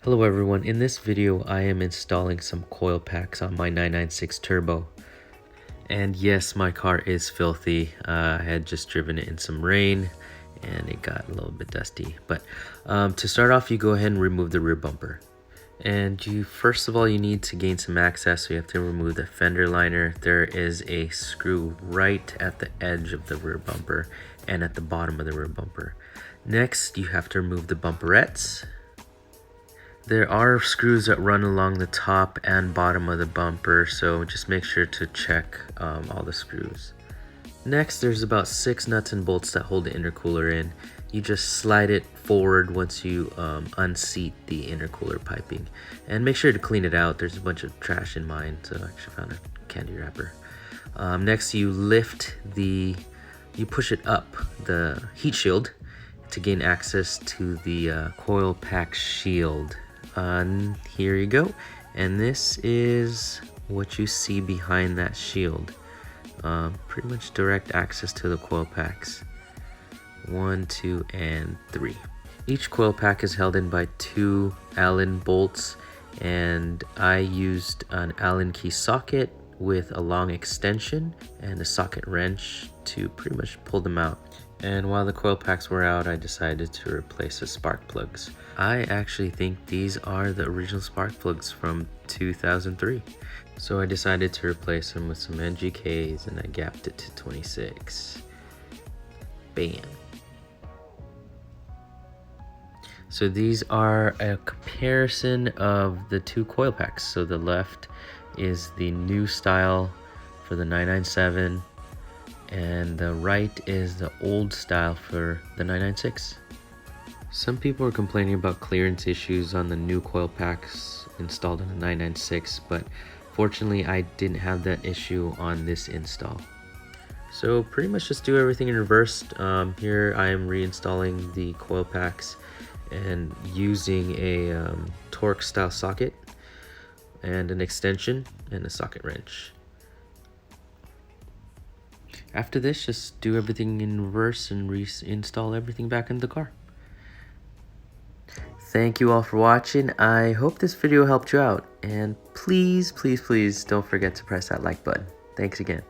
Hello everyone, in this video I am installing some coil packs on my 996 Turbo. And yes, my car is filthy. I had just driven it in some rain and it got a little bit dusty. But to start off, you go ahead and remove the rear bumper. And first of all, you need to gain some access, so you have to remove the fender liner. There is a screw right at the edge of the rear bumper and at the bottom of the rear bumper. Next, you have to remove the bumperettes. There are screws that run along the top and bottom of the bumper, so just make sure to check all the screws. Next, there's about 6 nuts and bolts that hold the intercooler in. You just slide it forward once you unseat the intercooler piping. And make sure to clean it out. There's a bunch of trash in mine, so I actually found a candy wrapper. Next, you push it up the heat shield to gain access to the Coilpack shield. Here you go, and this is what you see behind that shield. Pretty much direct access to the coil packs. 1, 2, and 3. Each coil pack is held in by 2 Allen bolts, and I used an Allen key socket with a long extension and a socket wrench to pretty much pull them out. And while the coil packs were out, I decided to replace the spark plugs. I actually think these are the original spark plugs from 2003. So I decided to replace them with some NGKs, and I gapped it to 26. Bam. So these are a comparison of the 2 coil packs. So the left is the new style for the 997. And the right is the old style for the 996. Some people are complaining about clearance issues on the new coil packs installed on the 996, but fortunately I didn't have that issue on this install. So pretty much just do everything in reverse. Here I am reinstalling the coil packs and using a torque style socket and an extension and a socket wrench. After this, just do everything in reverse and reinstall everything back in the car. Thank you all for watching. I hope this video helped you out. And please, please, please don't forget to press that like button. Thanks again.